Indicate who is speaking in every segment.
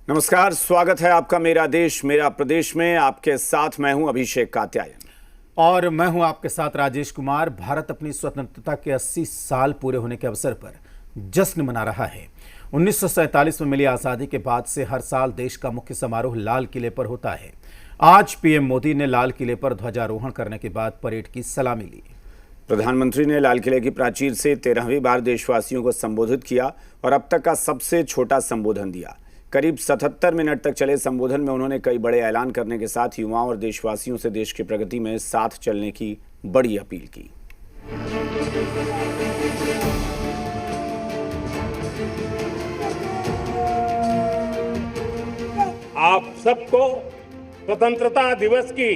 Speaker 1: नमस्कार, स्वागत है आपका मेरा देश मेरा प्रदेश में। आपके साथ मैं हूं अभिषेक कात्यायन
Speaker 2: और मैं हूं आपके साथ राजेश कुमार। भारत अपनी स्वतंत्रता के 80 साल पूरे होने के अवसर पर जश्न मना रहा है। 1947 में मिली आज़ादी के बाद से हर साल देश का मुख्य समारोह लाल किले पर होता है। आज पीएम मोदी ने लाल किले पर ध्वजारोहण करने के बाद परेड की सलामी ली।
Speaker 1: प्रधानमंत्री ने लाल किले की प्राचीर से 13वीं बार देशवासियों को संबोधित किया और अब तक का सबसे छोटा संबोधन दिया। करीब 77 मिनट तक चले संबोधन में उन्होंने कई बड़े ऐलान करने के साथ युवाओं और देशवासियों से देश की प्रगति में साथ चलने की बड़ी अपील की।
Speaker 3: आप सबको स्वतंत्रता दिवस की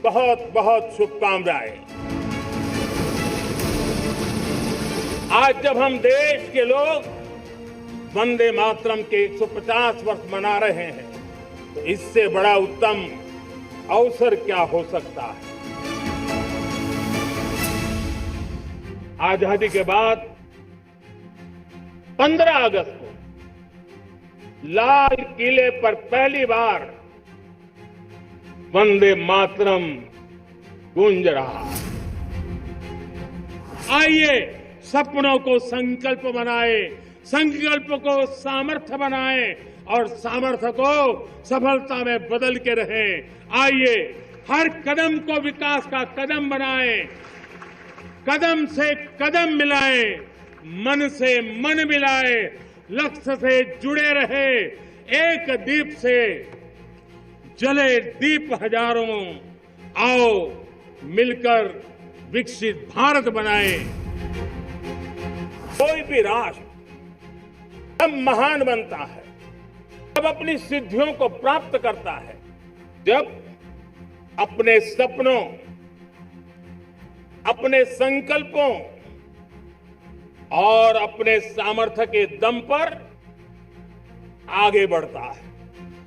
Speaker 3: बहुत बहुत शुभकामनाएं। आज जब हम देश के लोग वंदे मातरम के 150 वर्ष मना रहे हैं, तो इससे बड़ा उत्तम अवसर क्या हो सकता है। आजादी के बाद 15 अगस्त को लाल किले पर पहली बार वंदे मातरम गूंज रहा। आइए सपनों को संकल्प बनाए, संकल्प को सामर्थ्य बनाए और सामर्थ्य को सफलता में बदल के रहें। आइए हर कदम को विकास का कदम बनाएं, कदम से कदम मिलाएं, मन से मन मिलाएं, लक्ष्य से जुड़े रहे। एक दीप से जले दीप हजारों, आओ मिलकर विकसित भारत बनाएं। कोई भी राष्ट्र तब महान बनता है, जब अपनी सिद्धियों को प्राप्त करता है, जब अपने सपनों, अपने संकल्पों और अपने सामर्थ्य के दम पर आगे बढ़ता है।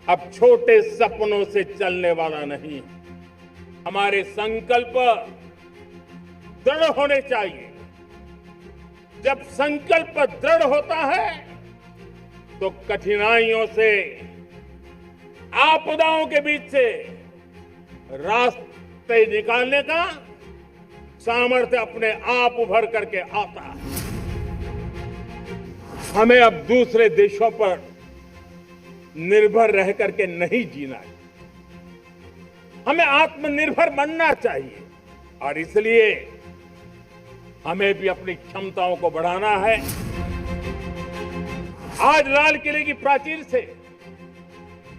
Speaker 3: अब छोटे सपनों से चलने वाला नहीं, हमारे संकल्प दृढ़ होने चाहिए। जब संकल्प दृढ़ होता है तो कठिनाइयों से, आपदाओं के बीच से रास्ते निकालने का सामर्थ्य अपने आप उभर करके आता है। हमें अब दूसरे देशों पर निर्भर रह करके नहीं जीना है, हमें आत्मनिर्भर बनना चाहिए और इसलिए हमें भी अपनी क्षमताओं को बढ़ाना है। आज लाल किले की प्राचीर से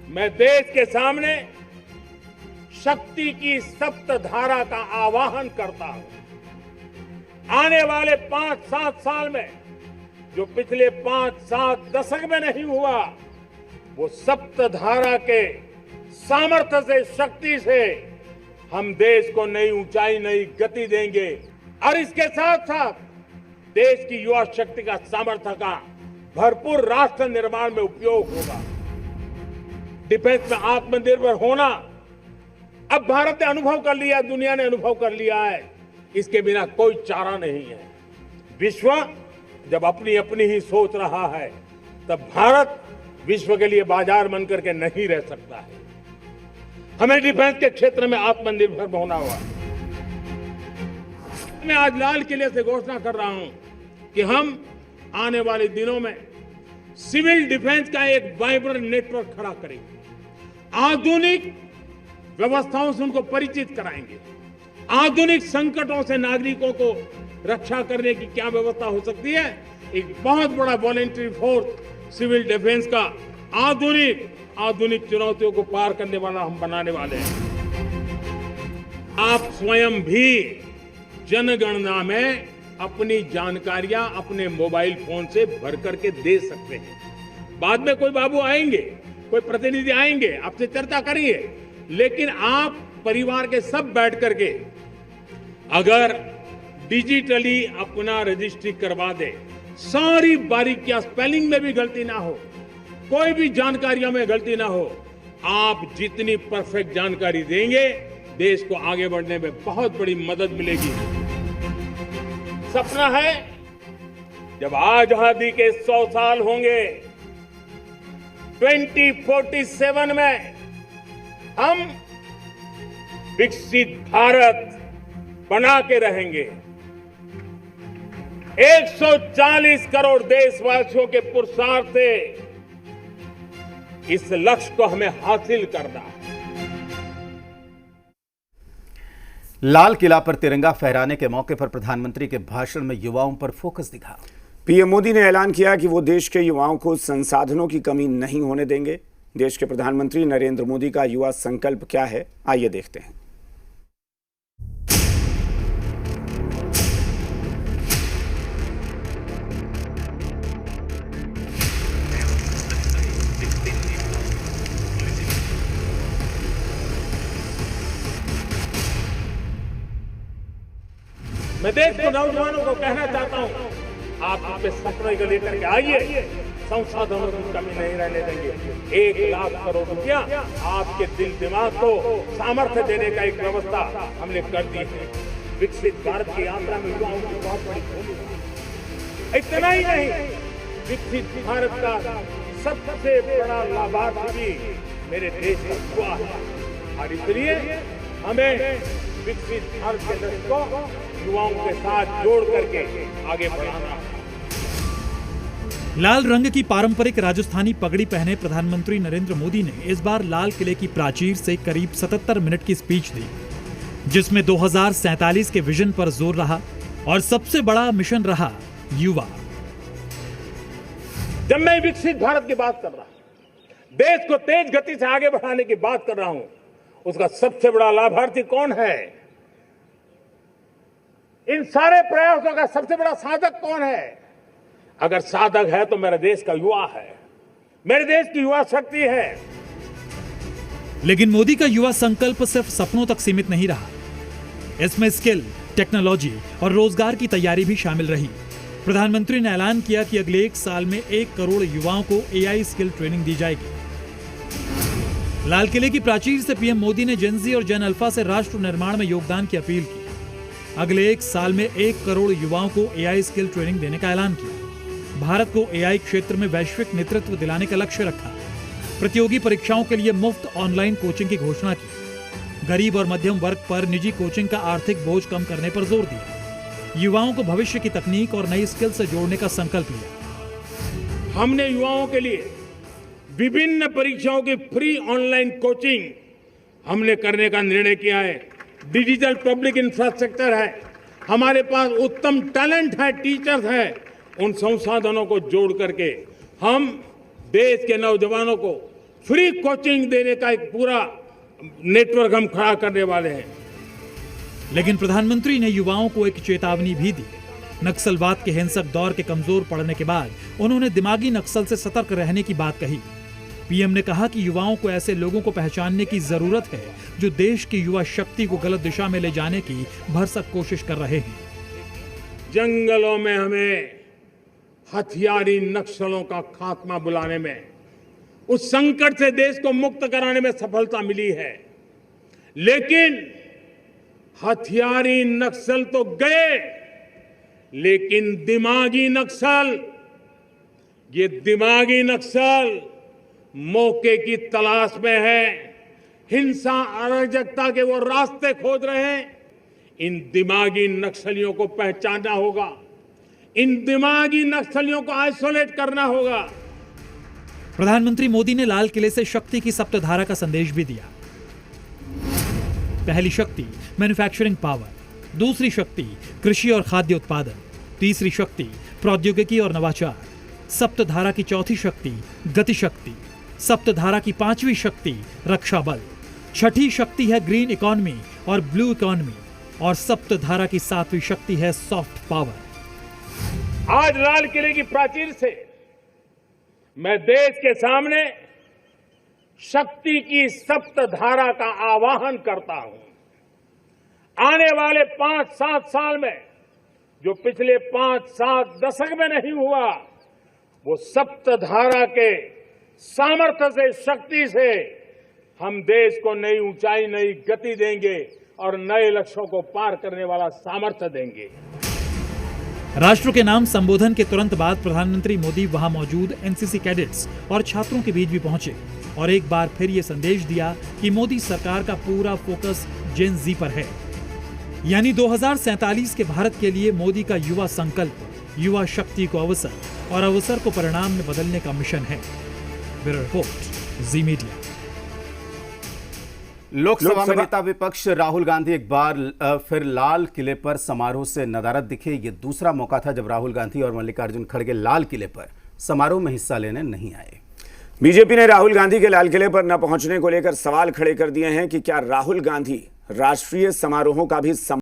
Speaker 3: मैं देश के सामने शक्ति की सप्तधारा का आवाहन करता हूं। आने वाले 5-7 साल में जो पिछले 5-7 दशक में नहीं हुआ, वो सप्तधारा के सामर्थ्य से, शक्ति से हम देश को नई ऊंचाई, नई गति देंगे और इसके साथ साथ देश की युवा शक्ति का, सामर्थ्य का भरपूर राष्ट्र निर्माण में उपयोग होगा। डिफेंस में आत्मनिर्भर होना अब भारत ने अनुभव कर लिया, दुनिया ने अनुभव कर लिया है, इसके बिना कोई चारा नहीं है। विश्व जब अपनी अपनी ही सोच रहा है, तब भारत विश्व के लिए बाजार बन करके नहीं रह सकता है। हमें डिफेंस के क्षेत्र में आत्मनिर्भर होना होगा। मैं आज लाल किले से घोषणा कर रहा हूं कि हम आने वाले दिनों में सिविल डिफेंस का एक वाइब्रेंट नेटवर्क खड़ा करेंगे। आधुनिक व्यवस्थाओं से उनको परिचित कराएंगे। आधुनिक संकटों से नागरिकों को रक्षा करने की क्या व्यवस्था हो सकती है, एक बहुत बड़ा वॉलंटरी फोर्स सिविल डिफेंस का आधुनिक चुनौतियों को पार करने वाला हम बनाने वाले हैं। आप स्वयं भी जनगणना में अपनी जानकारियां अपने मोबाइल फोन से भर करके दे सकते हैं। बाद में कोई बाबू आएंगे, कोई प्रतिनिधि आएंगे, आपसे चर्चा करेंगे, लेकिन आप परिवार के सब बैठ करके अगर डिजिटली अपना रजिस्ट्री करवा दे, सारी बारीकियां, स्पेलिंग में भी गलती ना हो, कोई भी जानकारियों में गलती ना हो, आप जितनी परफेक्ट जानकारी देंगे, देश को आगे बढ़ने में बहुत बड़ी मदद मिलेगी। सपना है जब आजादी के 100 साल होंगे 2047 में हम विकसित भारत बना के रहेंगे। 140 करोड़ देशवासियों के पुरुषार्थ से इस लक्ष्य को हमें हासिल करना है।
Speaker 2: लाल किला पर तिरंगा फहराने के मौके पर प्रधानमंत्री के भाषण में युवाओं पर फोकस दिखा।
Speaker 1: पीएम मोदी ने ऐलान किया कि वो देश के युवाओं को संसाधनों की कमी नहीं होने देंगे। देश के प्रधानमंत्री नरेंद्र मोदी का युवा संकल्प क्या है, आइए देखते हैं।
Speaker 3: मैं देश के नौजवानों को कहना चाहता हूं, आप अपने सपने को लेकर के आइए, संसाधनों की कमी नहीं रहने देंगे। 1 लाख करोड़ रुपया आपके दिल दिमाग को सामर्थ्य देने का एक व्यवस्था हमने कर दी है। विकसित भारत की यात्रा में युवाओं की बहुत बड़ी भूमिका। इतना ही नहीं, विकसित भारत का सबसे बड़ा लाभार्थी भी मेरे देश का युवा है और इसलिए हमें विकसित भारत के लक्ष्य को युवाओं के साथ जोड़ करके आगे बढ़ाना है।
Speaker 4: लाल रंग की पारंपरिक राजस्थानी पगड़ी पहने प्रधानमंत्री नरेंद्र मोदी ने इस बार लाल किले की प्राचीर से करीब 77 मिनट की स्पीच दी, जिसमें 2047 के विजन पर जोर रहा और सबसे बड़ा मिशन रहा युवा।
Speaker 3: जब मैं विकसित भारत की बात कर रहा हूं, देश को तेज गति से आगे बढ़ाने की बात कर रहा हूं, उसका सबसे बड़ा लाभार्थी कौन है? इन सारे प्रयासों का सबसे बड़ा साधक कौन है? अगर साधक है तो मेरे देश का युवा है, मेरे देश की युवा शक्ति है।
Speaker 4: लेकिन मोदी का युवा संकल्प सिर्फ सपनों तक सीमित नहीं रहा। इसमें स्किल, टेक्नोलॉजी और रोजगार की तैयारी भी शामिल रही। प्रधानमंत्री ने ऐलान किया कि अगले 1 साल में 1 करोड़ युवाओं को एआई स्किल ट्रेनिंग दी जाएगी। लाल किले की प्राचीर से पीएम मोदी ने जेन जी और जेन अल्फा से राष्ट्र निर्माण में योगदान की अपील की। अगले 1 साल में 1 करोड़ युवाओं को एआई स्किल ट्रेनिंग देने का ऐलान किया। भारत को एआई क्षेत्र में वैश्विक नेतृत्व दिलाने का लक्ष्य रखा। प्रतियोगी परीक्षाओं के लिए मुफ्त ऑनलाइन कोचिंग की घोषणा की। गरीब और मध्यम वर्ग पर निजी कोचिंग का आर्थिक बोझ कम करने पर जोर दिया। युवाओं को भविष्य की तकनीक और नई स्किल से जोड़ने का संकल्प लिया।
Speaker 3: हमने युवाओं के लिए विभिन्न परीक्षाओं की फ्री ऑनलाइन कोचिंग हमने करने का निर्णय किया है। डिजिटल पब्लिक इंफ्रास्ट्रक्चर है, हमारे पास उत्तम टैलेंट है, टीचर्स हैं। उन संसाधनों को जोड़ करके हम देश के नौजवानों को फ्री कोचिंग देने का एक पूरा नेटवर्क हम खड़ा करने वाले हैं।
Speaker 4: लेकिन प्रधानमंत्री ने युवाओं को एक चेतावनी भी दी। नक्सलवाद के हिंसक दौर के कमजोर पड़ने के बाद उन्होंने दिमागी नक्सल से सतर्क रहने की बात कही। पीएम ने कहा कि युवाओं को ऐसे लोगों को पहचानने की जरूरत है जो देश की युवा शक्ति को गलत दिशा में ले जाने की भरसक कोशिश कर रहे हैं।
Speaker 3: जंगलों में हमें हथियारी नक्सलों का खात्मा बुलाने में, उस संकट से देश को मुक्त कराने में सफलता मिली है। लेकिन हथियारी नक्सल तो गए, लेकिन दिमागी नक्सल, ये दिमागी नक्सल मौके की तलाश में है, हिंसा अराजकता के वो रास्ते खोज रहे हैं। इन दिमागी नक्सलियों को पहचानना होगा, इन दिमागी नक्सलियों को आइसोलेट करना होगा।
Speaker 4: प्रधानमंत्री मोदी ने लाल किले से शक्ति की सप्तधारा का संदेश भी दिया। पहली शक्ति मैन्युफैक्चरिंग पावर, दूसरी शक्ति कृषि और खाद्य उत्पादन, तीसरी शक्ति प्रौद्योगिकी और नवाचार, सप्तधारा की चौथी शक्ति गति शक्ति, सप्तधारा की पांचवी शक्ति रक्षा बल, छठी शक्ति है ग्रीन इकोनॉमी और ब्लू इकोनॉमी और सप्तधारा की सातवीं शक्ति है सॉफ्ट पावर।
Speaker 3: आज लाल किले की प्राचीर से मैं देश के सामने शक्ति की सप्तधारा का आवाहन करता हूं। आने वाले 5-7 साल में जो पिछले 5-7 दशक में नहीं हुआ, वो सप्तधारा के सामर्थ्य से, शक्ति से हम देश को नई ऊंचाई, नई गति देंगे और नए लक्ष्यों को पार करने वाला सामर्थ्य देंगे।
Speaker 4: राष्ट्र के नाम संबोधन के तुरंत बाद प्रधानमंत्री मोदी वहां मौजूद एनसीसी कैडेट्स और छात्रों के बीच भी पहुंचे और एक बार फिर ये संदेश दिया कि मोदी सरकार का पूरा फोकस जेन जी पर है। यानी 2047 के भारत के लिए मोदी का युवा संकल्प, युवा शक्ति को अवसर और अवसर को परिणाम में बदलने का मिशन है। ब्यूरो रिपोर्ट, जी मीडिया।
Speaker 2: लोकसभा में नेता विपक्ष राहुल गांधी एक बार फिर लाल किले पर समारोह से नदारद दिखे। ये दूसरा मौका था जब राहुल गांधी और मल्लिकार्जुन खड़गे लाल किले पर समारोह में हिस्सा लेने नहीं आए।
Speaker 1: बीजेपी ने राहुल गांधी के लाल किले पर न पहुंचने को लेकर सवाल खड़े कर दिए हैं कि क्या राहुल गांधी राष्ट्रीय समारोहों का भी